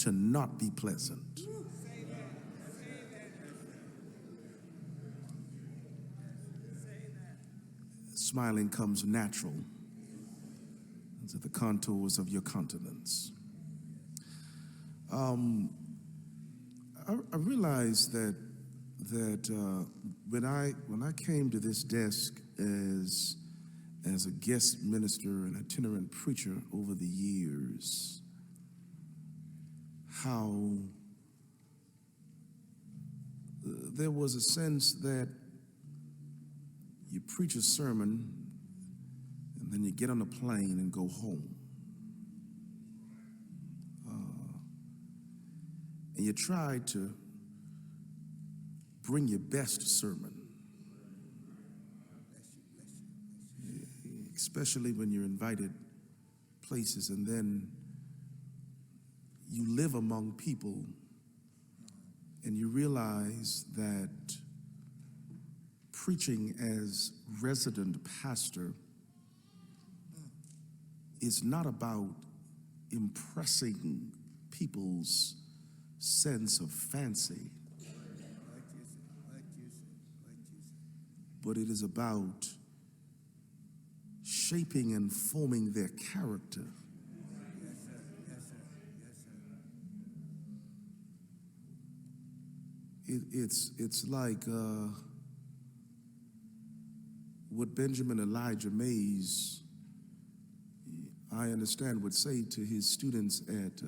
to not be pleasant. Smiling comes natural into the contours of your countenance. I realized that when I came to this desk as a guest minister and itinerant preacher over the years, how there was a sense that you preach a sermon and then you get on a plane and go home. And you try to bring your best sermon, especially when you're invited places, and then you live among people and you realize that preaching as resident pastor is not about impressing people's sense of fancy, but it is about shaping and forming their character. It's like what Benjamin Elijah Mays, I understand, would say to his students at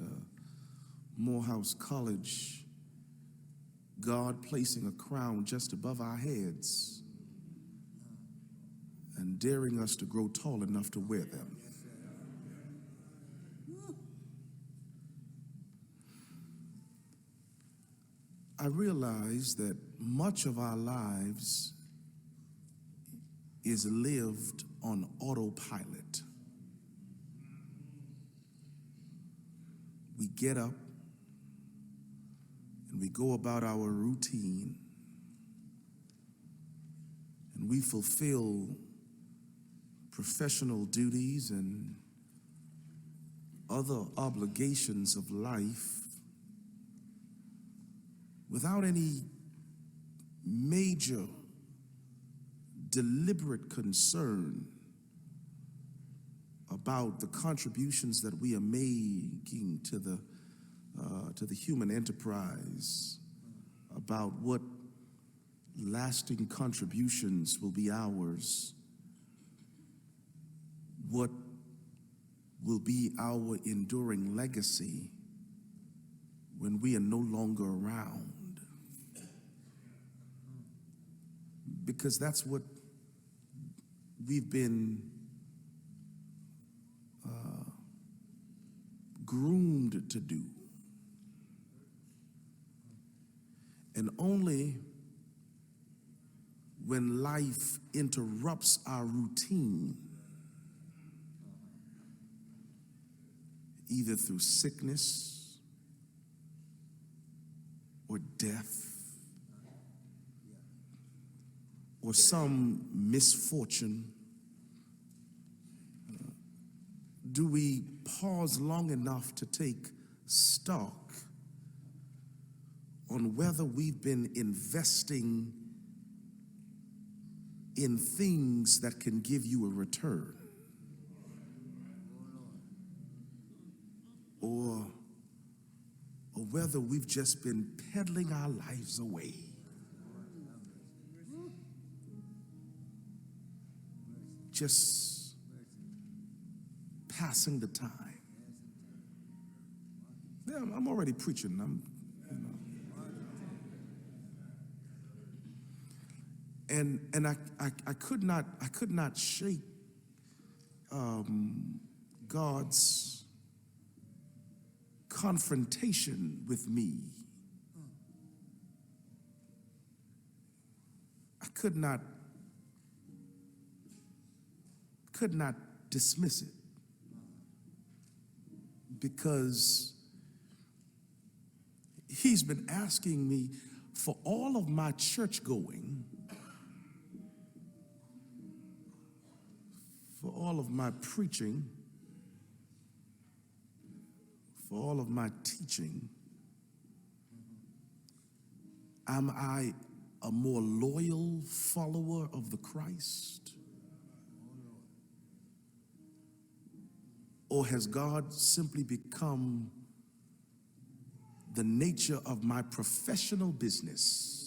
Morehouse College: God placing a crown just above our heads and daring us to grow tall enough to wear them. I realize that much of our lives is lived on autopilot. We get up and we go about our routine and we fulfill professional duties and other obligations of life without any major deliberate concern about the contributions that we are making to the human enterprise, about what lasting contributions will be ours, what will be our enduring legacy when we are no longer around. Because that's what we've been groomed to do. And only when life interrupts our routine, either through sickness or death or some misfortune, do we pause long enough to take stock on whether we've been investing in things that can give you a return, or whether we've just been peddling our lives away. Just passing the time. Yeah, I'm already preaching. And I could not shake God's confrontation with me. I could not dismiss it, because he's been asking me for all of my church going, for all of my preaching, for all of my teaching, am I a more loyal follower of the Christ? Or has God simply become the nature of my professional business?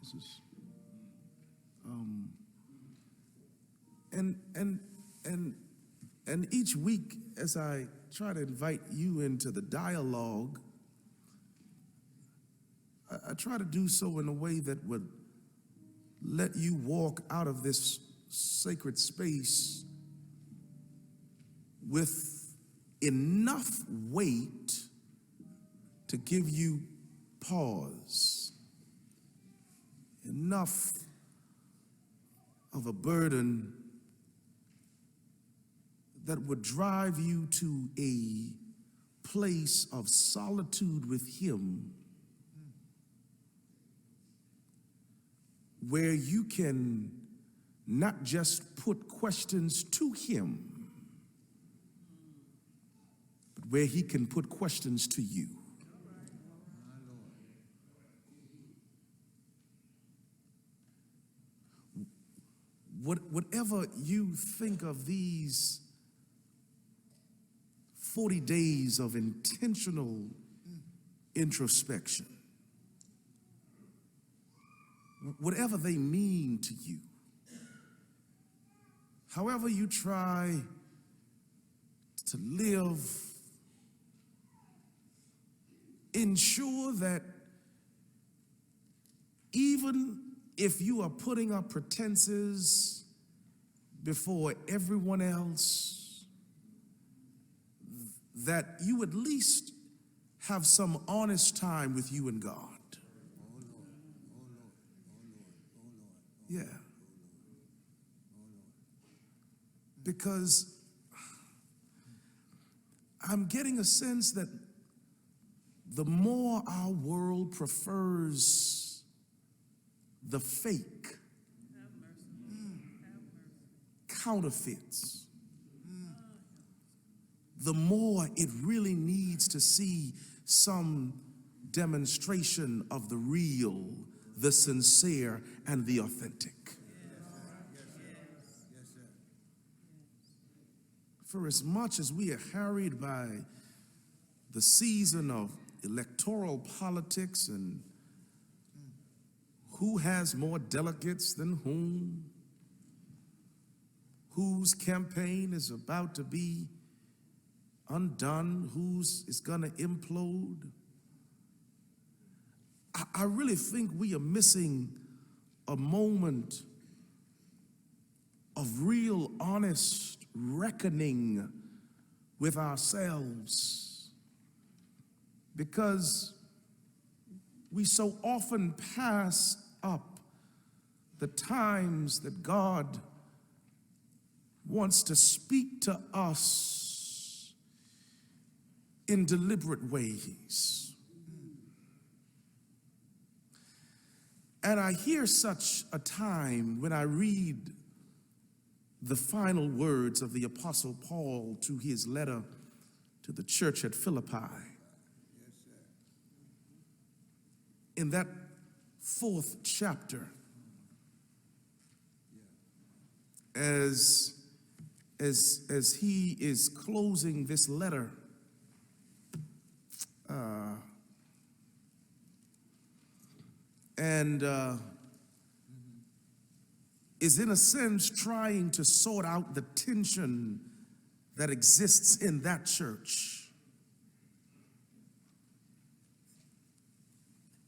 This is, and each week, as I try to invite you into the dialogue, I try to do so in a way that would let you walk out of this sacred space with enough weight to give you pause, enough of a burden that would drive you to a place of solitude with Him, where you can not just put questions to Him, but where He can put questions to you. Whatever you think of these 40 days of intentional introspection, whatever they mean to you, however you try to live, ensure that even if you are putting up pretenses before everyone else, that you at least have some honest time with you and God. Yeah. Because I'm getting a sense that the more our world prefers the fake, counterfeits, the more it really needs to see some demonstration of the real, the sincere, and the authentic. For as much as we are harried by the season of electoral politics and who has more delegates than whom, whose campaign is about to be undone, whose is going to implode, I really think we are missing a moment of real honest reckoning with ourselves, because we so often pass up the times that God wants to speak to us in deliberate ways. And I hear such a time when I read the final words of the Apostle Paul to his letter to the church at Philippi. In that 4th chapter, as he is closing this letter, and is in a sense trying to sort out the tension that exists in that church.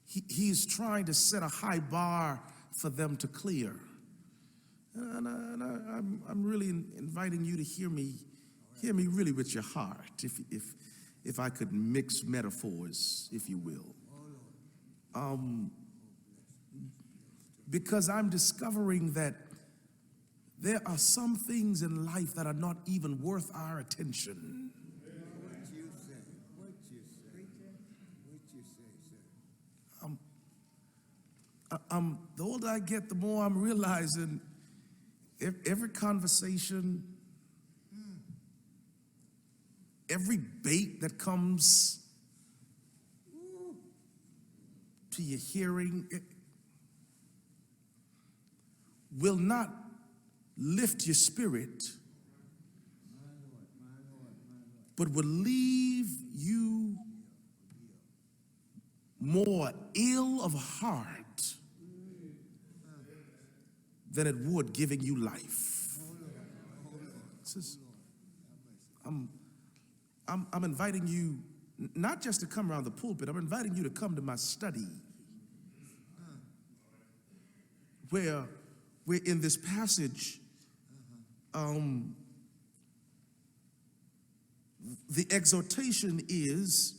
He's trying to set a high bar for them to clear. And I'm really inviting you to hear me really with your heart, if I could mix metaphors, if you will. Because I'm discovering that there are some things in life that are not even worth our attention. The older I get, the more I'm realizing every conversation, every bait that comes to your hearing, it will not lift your spirit, but will leave you more ill of heart than it would giving you life. I'm inviting you not just to come around the pulpit, I'm inviting you to come to my study, where in this passage, the exhortation is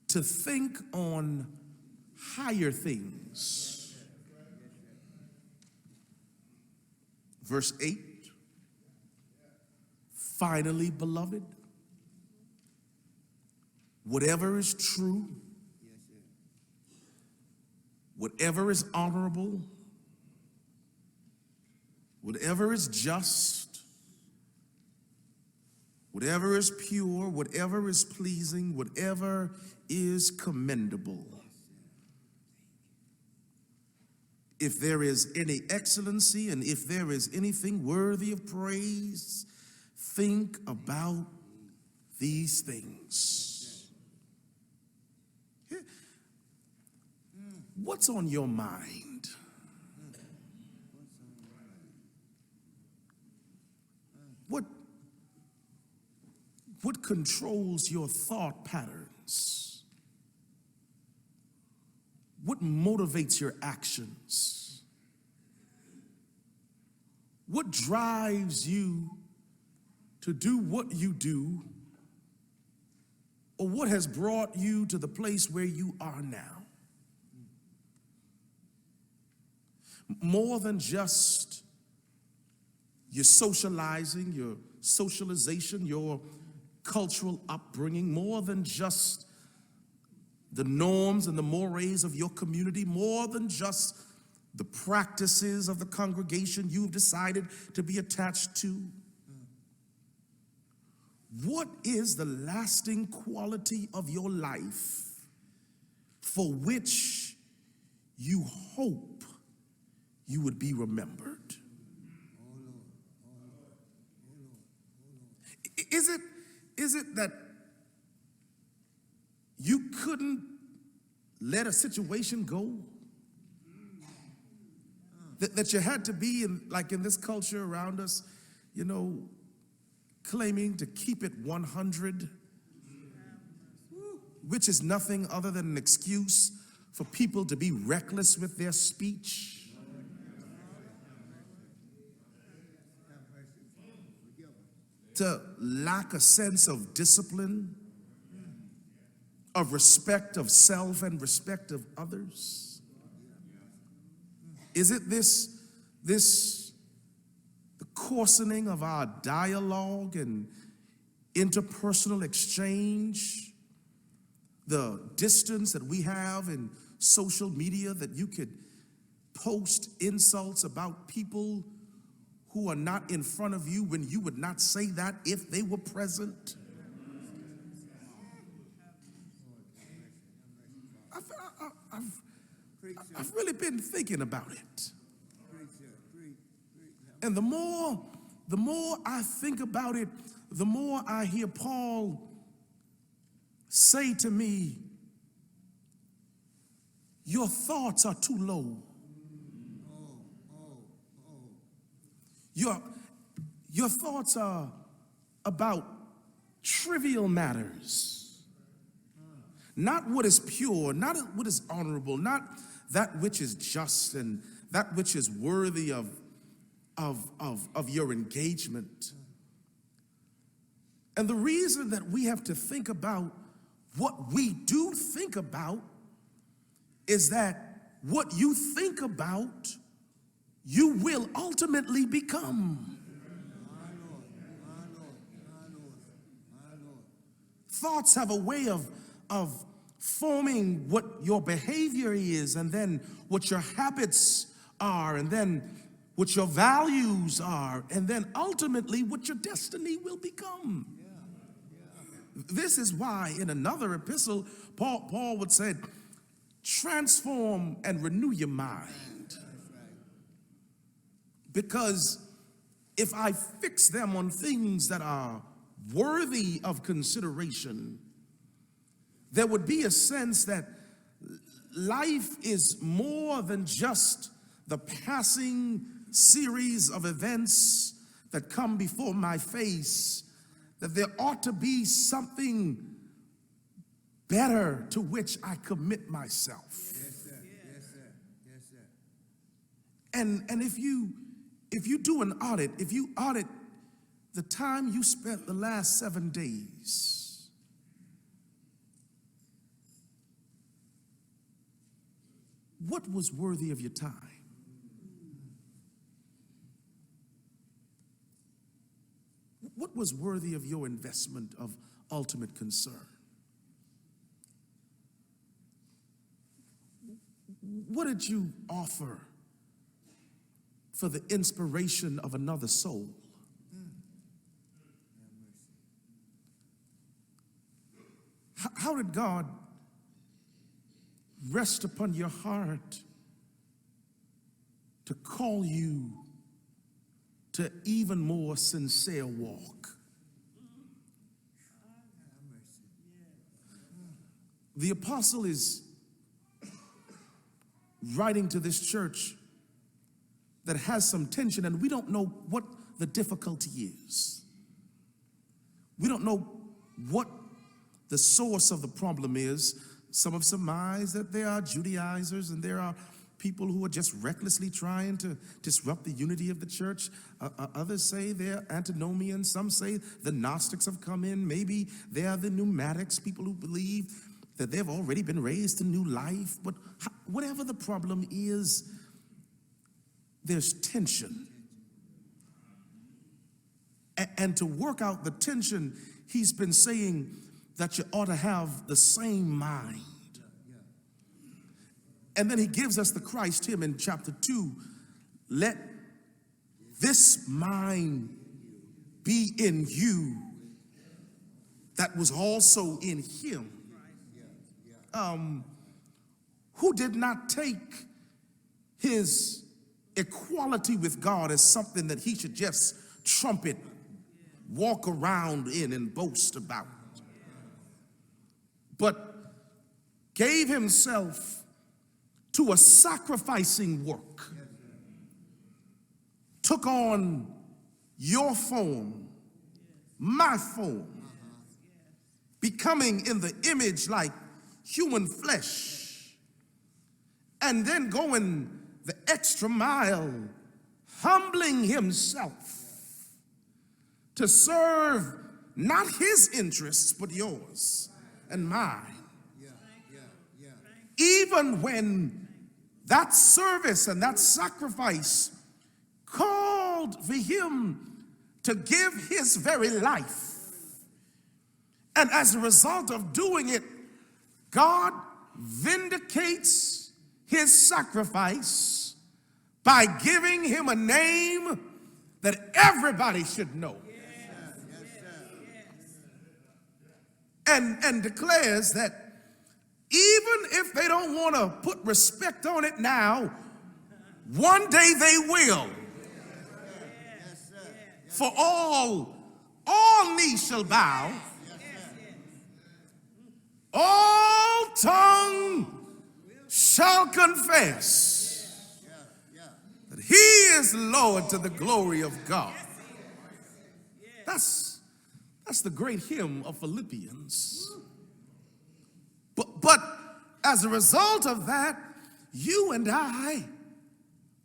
to think on higher things. Verse 8, finally, beloved, whatever is true, whatever is honorable, whatever is just, whatever is pure, whatever is pleasing, whatever is commendable, if there is any excellency and if there is anything worthy of praise, think about these things. What's on your mind? What controls your thought patterns? What motivates your actions? What drives you to do what you do? Or what has brought you to the place where you are now? More than just your socializing, your socialization, your cultural upbringing, more than just the norms and the mores of your community, more than just the practices of the congregation you've decided to be attached to. What is the lasting quality of your life for which you hope you would be remembered? Is it that you couldn't let a situation go? That you had to be in this culture around us, claiming to keep it 100, which is nothing other than an excuse for people to be reckless with their speech? To lack a sense of discipline, of respect of self and respect of others? Is it the coarsening of our dialogue and interpersonal exchange, the distance that we have in social media that you could post insults about people who are not in front of you when you would not say that if they were present? I've really been thinking about it. And the more I think about it, the more I hear Paul say to me, your thoughts are too low. Your thoughts are about trivial matters, not what is pure, not what is honorable, not that which is just and that which is worthy of your engagement. And the reason that we have to think about what we do think about is that what you think about, you will ultimately become. Thoughts have a way of forming what your behavior is, and then what your habits are, and then what your values are, and then ultimately what your destiny will become. This is why in another epistle, Paul would say, transform and renew your mind. Because if I fix them on things that are worthy of consideration, there would be a sense that life is more than just the passing series of events that come before my face, that there ought to be something better to which I commit myself. Yes, sir. Yes, sir. Yes, sir. And if you do an audit, if you audit the time you spent the last 7 days, what was worthy of your time? What was worthy of your investment of ultimate concern? What did you offer for the inspiration of another soul? How did God rest upon your heart to call you to even more sincere walk? The apostle is writing to this church that has some tension, and we don't know what the difficulty is. We don't know what the source of the problem is. Some have surmised that there are Judaizers and there are people who are just recklessly trying to disrupt the unity of the church. Others say they're antinomians. Some say the Gnostics have come in. Maybe they are the pneumatics, people who believe that they've already been raised to new life. But whatever the problem is, there's tension. And to work out the tension, he's been saying that you ought to have the same mind. And then he gives us the Christ hymn in chapter 2. Let this mind be in you that was also in him, who did not take his equality with God as something that he should just trumpet, walk around in and boast about, but gave himself to a sacrificing work, took on your form, my form, becoming in the image like human flesh, and then going the extra mile, humbling himself to serve not his interests, but yours and mine. Even when that service and that sacrifice called for him to give his very life. And as a result of doing it, God vindicates his sacrifice by giving him a name that everybody should know. And declares that even if they don't want to put respect on it now, one day they will. For all knees shall bow, all tongue shall confess that he is Lord to the glory of God. That's the great hymn of Philippians. But as a result of that, you and I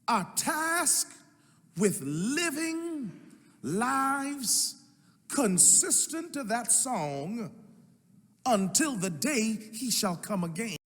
are tasked with living lives consistent to that song until the day he shall come again.